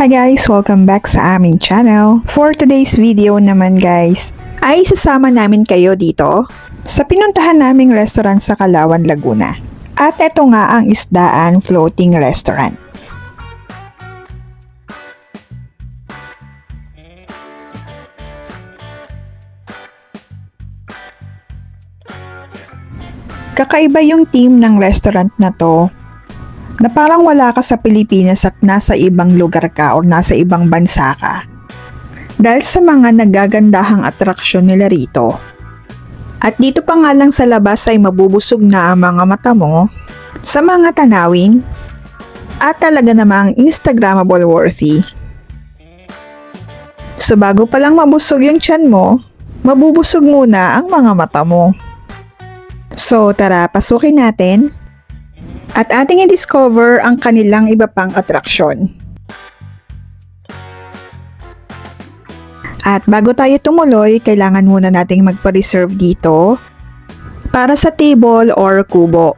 Hi guys! Welcome back sa aming channel. For today's video naman guys, ay isasama namin kayo dito sa pinuntahan naming restaurant sa Calauan, Laguna. At ito nga ang Isdaan Floating Restaurant. Kakaiba yung team ng restaurant na to, na parang wala ka sa Pilipinas at nasa ibang lugar ka o nasa ibang bansa ka. Dahil sa mga nagagandahang atraksyon nila rito. At dito pa nga lang sa labas ay mabubusog na ang mga mata mo sa mga tanawin at talaga namang Instagrammable worthy. So bago pa lang mabusog yung tiyan mo, mabubusog muna ang mga mata mo. So tara, pasukin natin at ating i-discover ang kanilang iba pang atraksyon. At bago tayo tumuloy, kailangan muna nating magpa-reserve dito para sa table or kubo.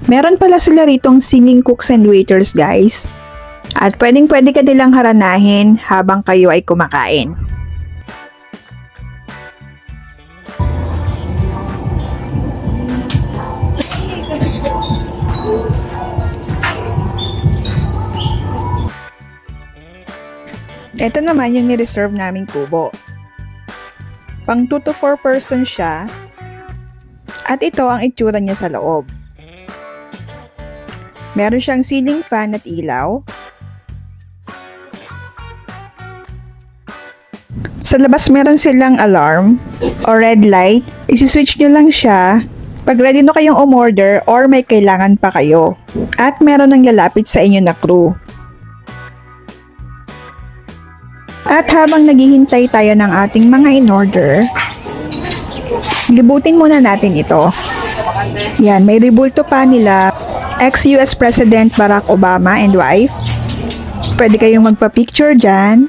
Meron pala sila ritong singing cooks and waiters guys. At pwede ka nilang haranahin habang kayo ay kumakain. Ito naman yung ni-reserve naming kubo. Pang 2 to 4 person siya. At ito ang itsura niya sa loob. Meron siyang ceiling fan at ilaw. Sa labas meron silang alarm o red light. Isi-switch nyo lang siya pag ready na kayong umorder or may kailangan pa kayo. At meron nang lalapit sa inyo na crew. At habang naghihintay tayo ng ating mga in-order, libutin muna natin ito. Yan, may rebulto pa nila ex-US President Barack Obama and wife. Pwede kayong magpa-picture dyan.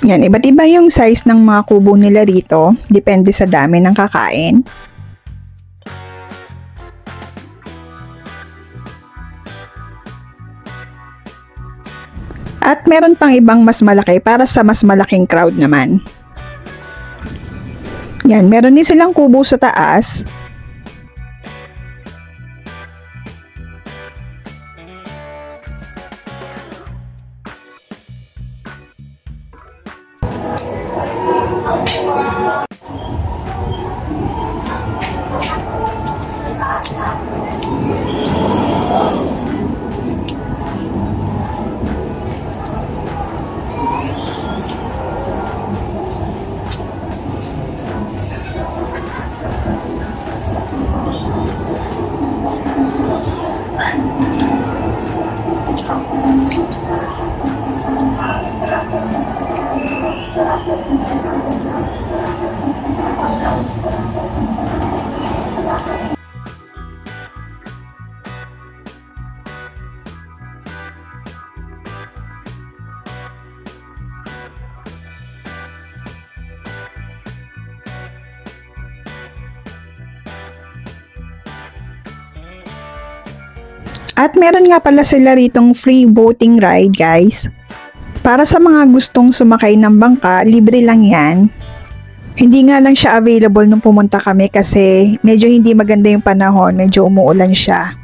Yan, iba't iba yung size ng mga kubo nila rito. Depende sa dami ng kakain. At meron pang ibang mas malaki para sa mas malaking crowd naman. Yan, meron din silang kubo sa taas. At meron nga pala sila ritong free boating ride guys. Para sa mga gustong sumakay ng bangka, libre lang yan. Hindi nga lang siya available nung pumunta kami kasi medyo hindi maganda yung panahon, medyo umuulan siya.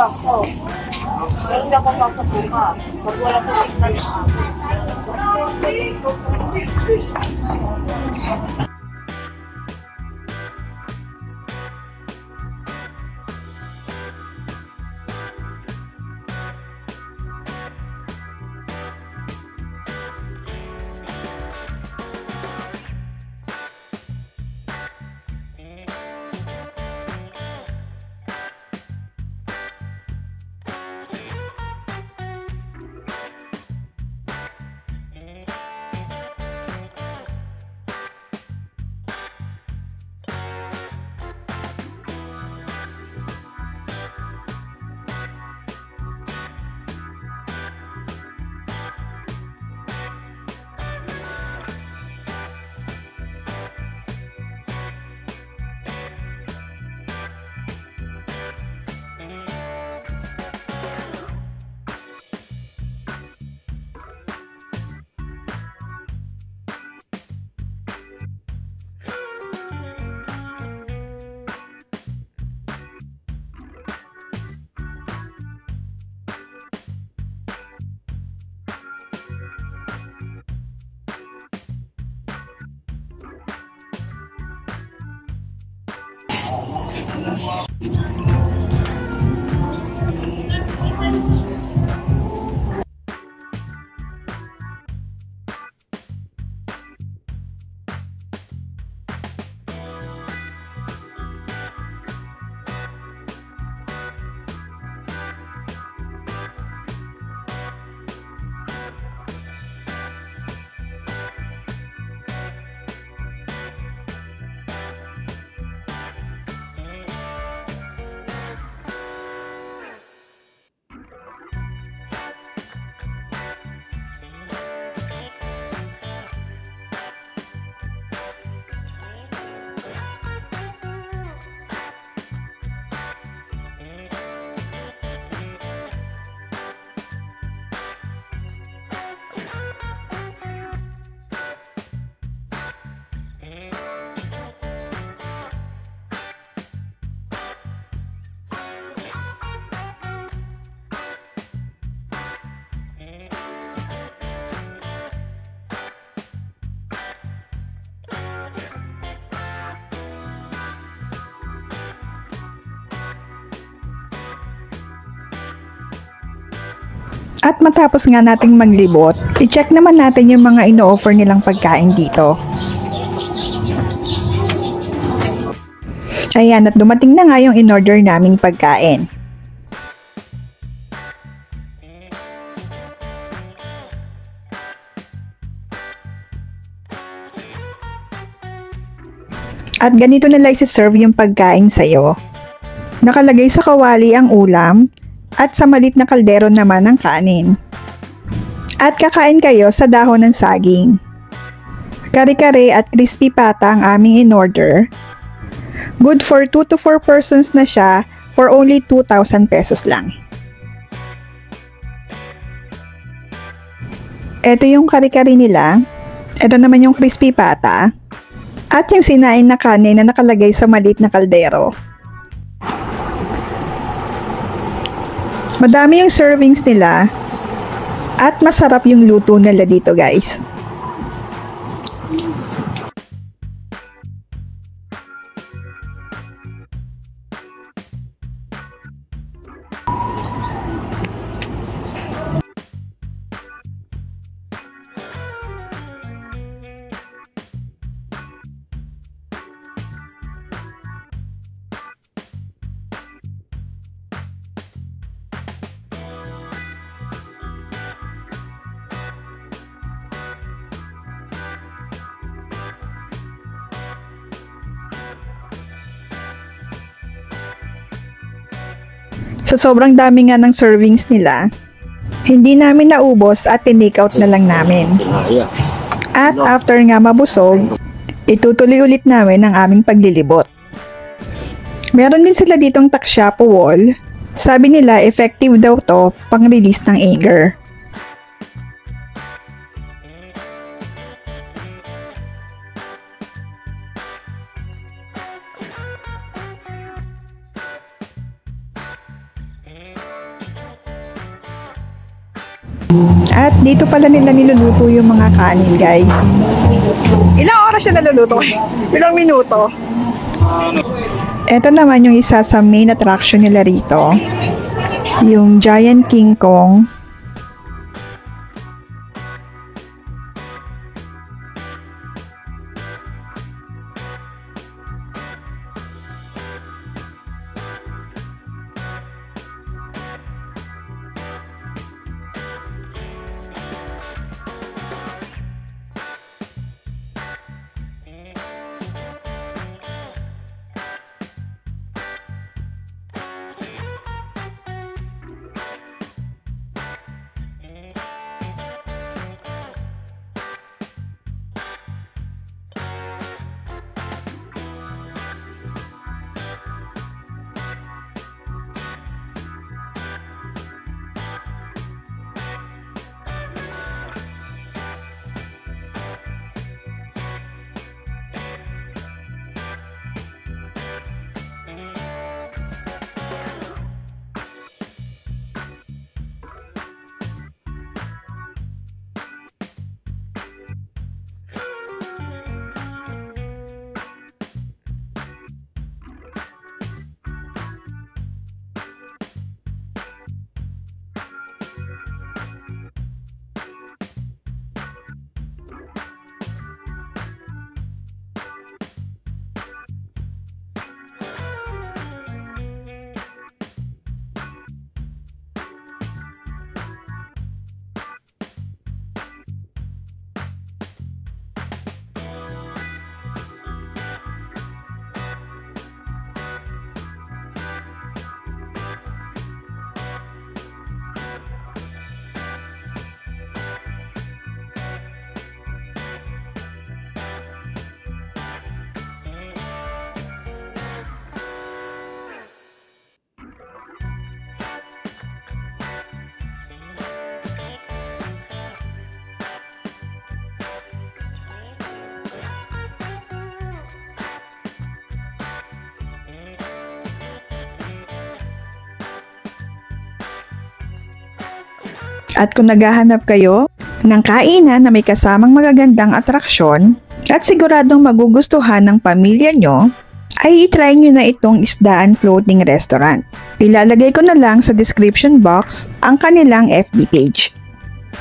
Ako. Hindi ako makapuka. Pag wala ko signal At matapos nga nating maglibot, i-check naman natin yung mga ino-offer nilang pagkain dito. Ayan, at dumating na nga yung in-order naming pagkain. At ganito nila isi-serve yung pagkain sa'yo. Nakalagay sa kawali ang ulam at sa maliit na kaldero naman ang kanin. At kakain kayo sa dahon ng saging. Kare-kare at crispy pata ang aming in-order. Good for 2 to 4 persons na siya for only 2,000 pesos lang. Ito yung kare-kare nila. Ito naman yung crispy pata. At yung sinain na kanin na nakalagay sa maliit na kaldero. Madami yung servings nila at masarap yung luto nila dito, guys. Sa sobrang dami nga ng servings nila, hindi namin naubos at tinake out na lang namin. At after nga mabusog, itutuloy ulit namin ang aming paglilibot. Meron din sila ditong takshapo wall. Sabi nila effective daw to pang-release ng anger. At dito pala nila niluluto yung mga kanin, guys. Ilang oras siya naluluto? Ilang minuto? Ito naman yung isa sa main attraction nila rito. Yung Giant King Kong. At kung naghahanap kayo ng kainan na may kasamang magagandang atraksyon at siguradong magugustuhan ng pamilya nyo ay itry nyo na itong Isdaan Floating Restaurant. Ilalagay ko na lang sa description box ang kanilang FB page.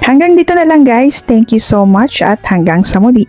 Hanggang dito na lang guys. Thank you so much at hanggang sa muli.